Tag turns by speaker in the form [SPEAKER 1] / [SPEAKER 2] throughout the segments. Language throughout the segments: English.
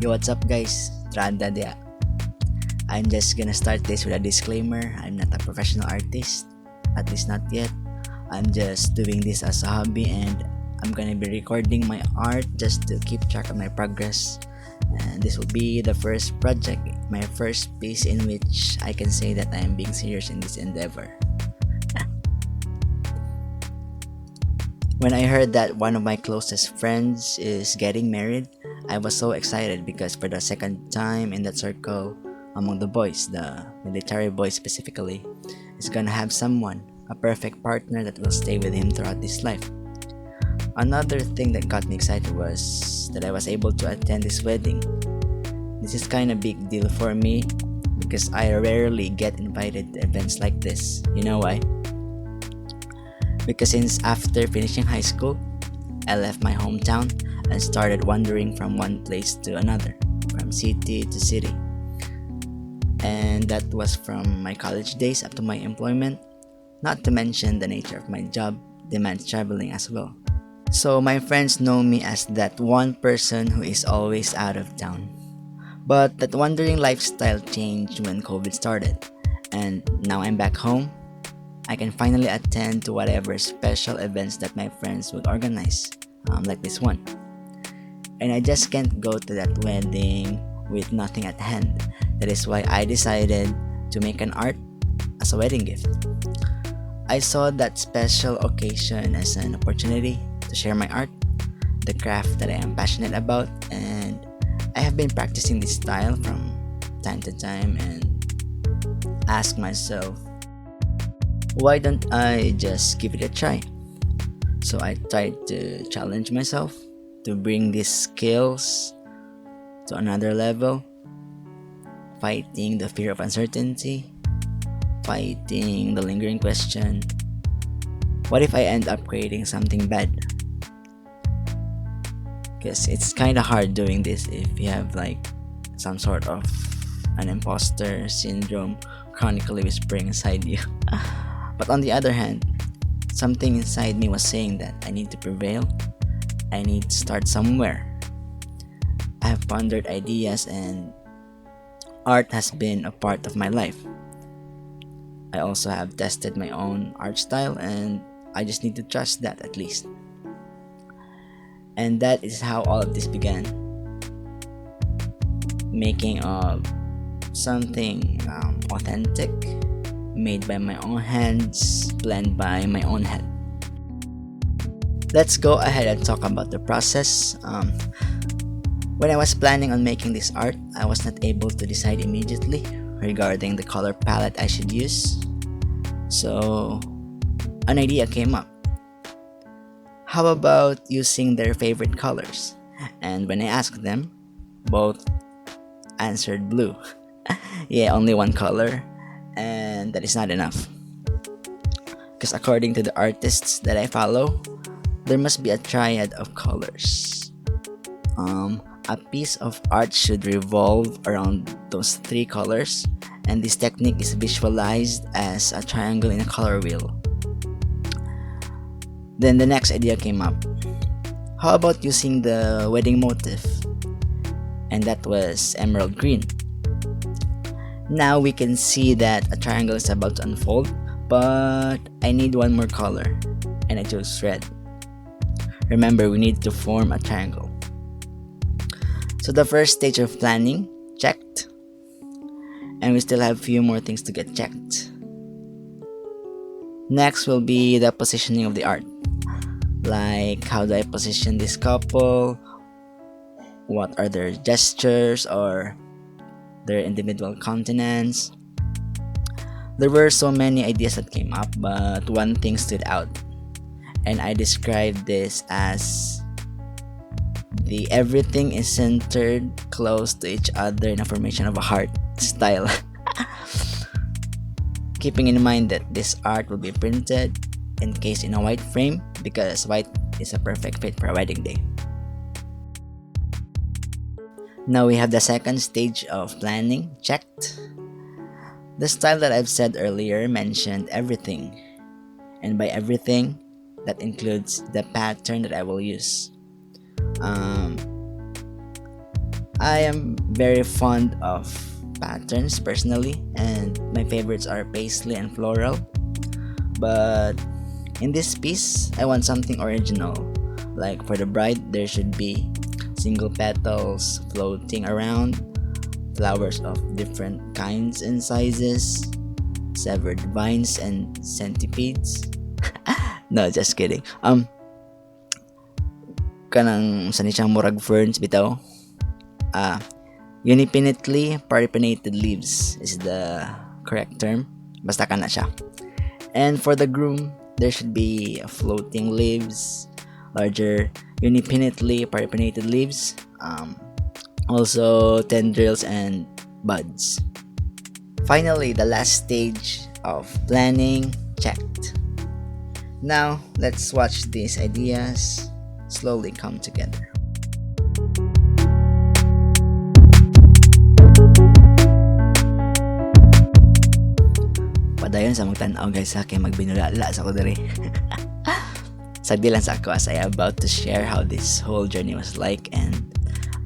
[SPEAKER 1] Yo, what's up, guys? Tranda dia. I'm just gonna start this with a disclaimer. I'm not a professional artist, at least not yet. I'm just doing this as a hobby, and I'm gonna be recording my art just to keep track of my progress. And this will be the first project, my first piece in which I can say that I am being serious in this endeavor. When I heard that one of my closest friends is getting married, I was so excited because for the second time in that circle, among the boys, the military boys specifically, is gonna have someone, a perfect partner that will stay with him throughout his life. Another thing that got me excited was that I was able to attend this wedding. This is kind of big deal for me because I rarely get invited to events like this. You know why? Because since after finishing high school, I left my hometown and started wandering from one place to another, from city to city. And that was from my college days up to my employment, not to mention the nature of my job demands traveling as well. So my friends know me as that one person who is always out of town. But that wandering lifestyle changed when COVID started, and now I'm back home. I can finally attend to whatever special events that my friends would organize, like this one. And I just can't go to that wedding with nothing at hand. That is why I decided to make an art as a wedding gift. I saw that special occasion as an opportunity to share my art, the craft that I am passionate about, and I have been practicing this style from time to time and ask myself, why don't I just give it a try? So I tried to challenge myself to bring these skills to another level, fighting the fear of uncertainty, fighting the lingering question, what if I end up creating something bad? Because it's kind of hard doing this if you have like some sort of an imposter syndrome chronically whispering inside you. But on the other hand, something inside me was saying that I need to prevail. I need to start somewhere. I have pondered ideas and art has been a part of my life. I also have tested my own art style and I just need to trust that at least. And that is how all of this began. Making of something authentic, made by my own hands, planned by my own head. Let's go ahead and talk about the process. When I was planning on making this art, I was not able to decide immediately regarding the color palette I should use. So, an idea came up. How about using their favorite colors? And when I asked them, both answered blue. Yeah, only one color, and that is not enough. Because according to the artists that I follow, there must be a triad of colors. A piece of art should revolve around those three colors, and this technique is visualized as a triangle in a color wheel. Then the next idea came up. How about using the wedding motif? And that was emerald green. Now we can see that a triangle is about to unfold, but I need one more color, and I chose red. Remember, we need to form a triangle. So the first stage of planning, checked. And we still have few more things to get checked. Next will be the positioning of the art. Like, how do I position this couple? What are their gestures or their individual countenance? There were so many ideas that came up, but one thing stood out. And I described this as the everything is centered close to each other in a formation of a heart style. Keeping in mind that this art will be printed encased in a white frame because white is a perfect fit for a wedding day. Now we have the second stage of planning checked. The style that I've said earlier mentioned everything, and by everything, that includes the pattern that I will use. I am very fond of patterns personally, and my favorites are paisley and floral. But in this piece, I want something original. Like for the bride, there should be single petals floating around, flowers of different kinds and sizes, severed vines and centipedes. No, just kidding. Kanang sani siyang murag ferns bitaw. Ah, Unipinnately paripinated leaves is the correct term. Basta kana siya. And for the groom, there should be floating leaves, larger unipinnately paripinated leaves, also tendrils and buds. Finally, the last stage of planning checked. Now, let's watch these ideas slowly come together. Padayon sa magtanaw guys sa kay magbinulala sa ko diri. Sagdi lang sa ako as I am about to share how this whole journey was like, and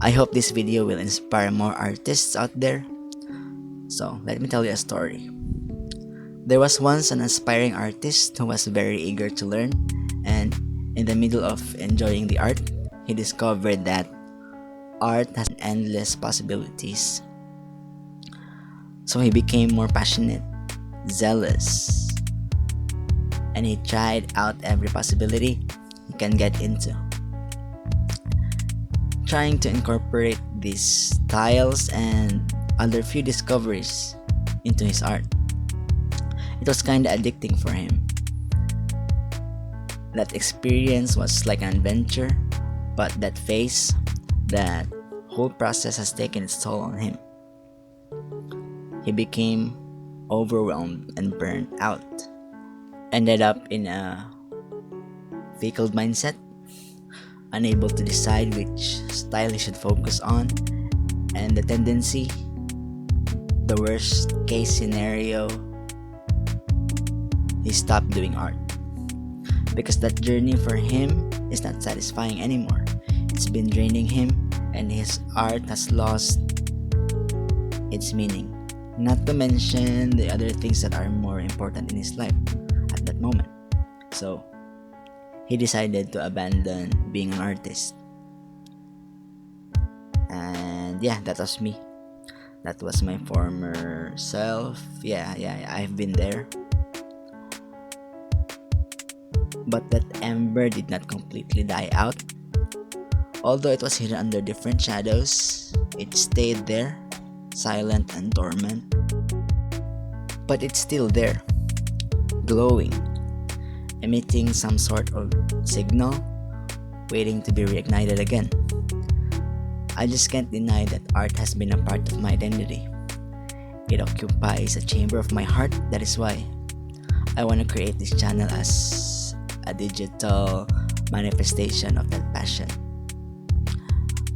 [SPEAKER 1] I hope this video will inspire more artists out there. So, let me tell you a story. There was once an aspiring artist who was very eager to learn, and in the middle of enjoying the art, he discovered that art has endless possibilities. So he became more passionate, zealous, and he tried out every possibility he can get into, trying to incorporate these styles and other few discoveries into his art. It was kinda addicting for him. That experience was like an adventure, but that phase, that whole process has taken its toll on him. He became overwhelmed and burnt out. Ended up in a fickle mindset, unable to decide which style he should focus on, and the tendency, the worst case scenario, he stopped doing art. Because that journey for him is not satisfying anymore. It's been draining him, and his art has lost its meaning. Not to mention the other things that are more important in his life at that moment. So, he decided to abandon being an artist. And yeah, that was me. That was my former self. Yeah, I've been there. But that ember did not completely die out. Although it was hidden under different shadows, it stayed there, silent and dormant. But it's still there, glowing, emitting some sort of signal, waiting to be reignited again. I just can't deny that art has been a part of my identity. It occupies a chamber of my heart. That is why I want to create this channel as a digital manifestation of that passion.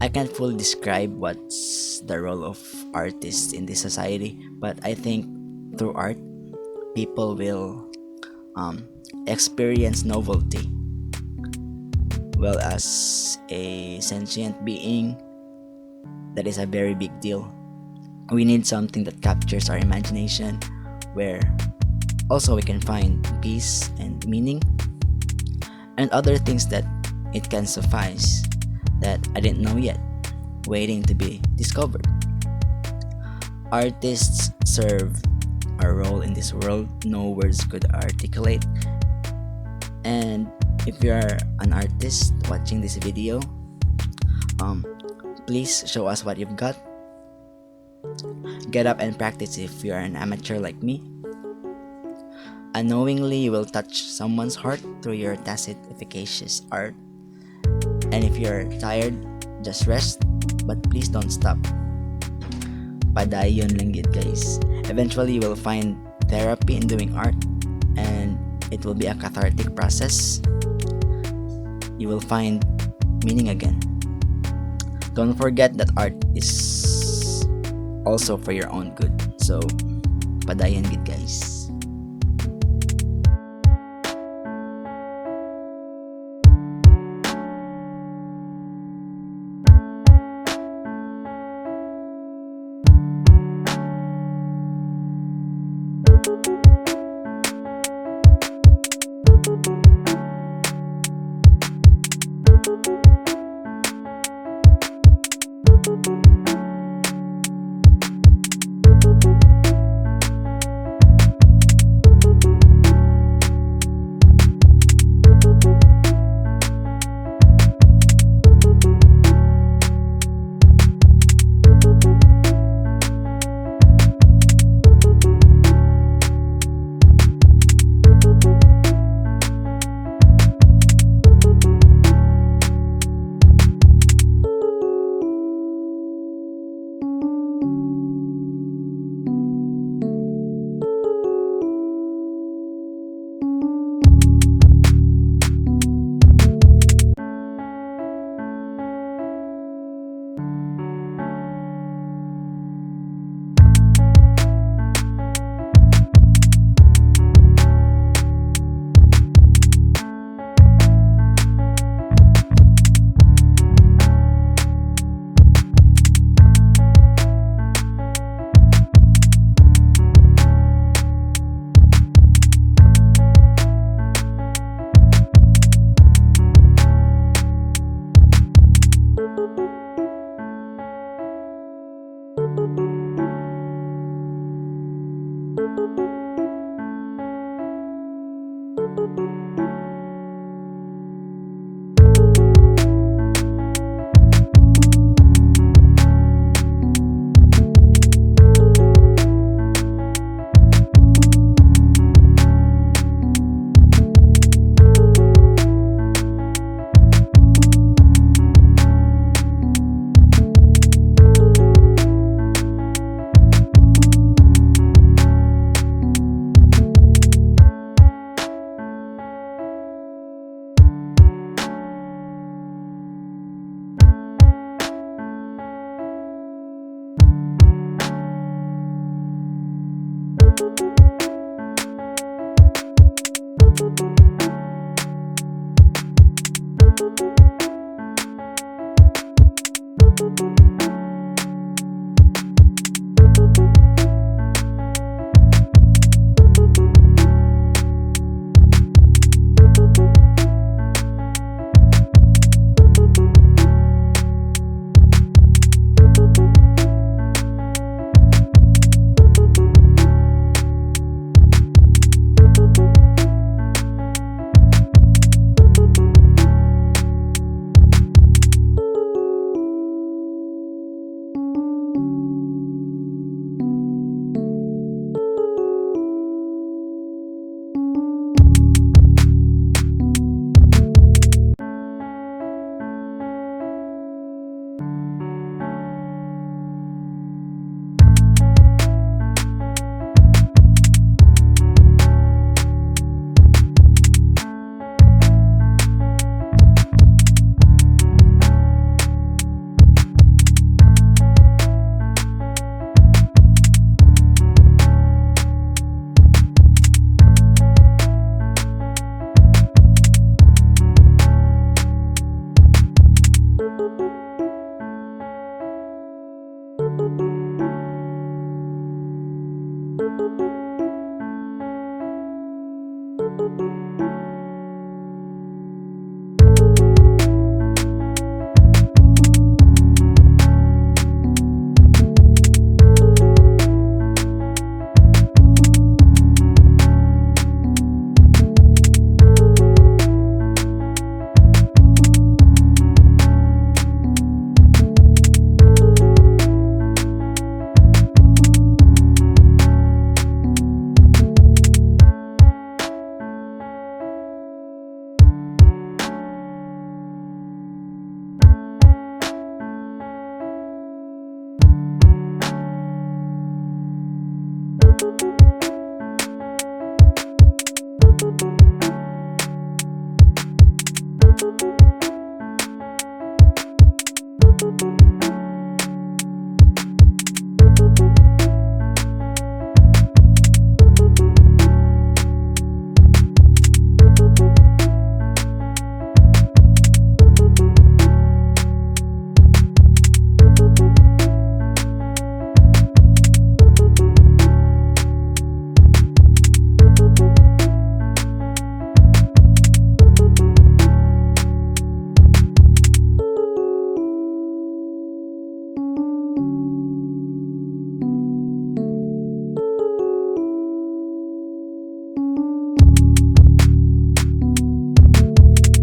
[SPEAKER 1] I can't fully describe what's the role of artists in this society, but I think through art, people will experience novelty. Well, as a sentient being, that is a very big deal. We need something that captures our imagination, where also we can find peace and meaning, and other things that it can suffice that I didn't know yet, waiting to be discovered. Artists serve a role in this world no words could articulate. And if you are an artist watching this video, please show us what you've got. Get up and practice if you are an amateur like me. Unknowingly, you will touch someone's heart through your tacit, efficacious art. And if you're tired, just rest, but please don't stop. Padayon lang yun, guys. Eventually, you will find therapy in doing art, and it will be a cathartic process. You will find meaning again. Don't forget that art is also for your own good. So, padayon good, guys.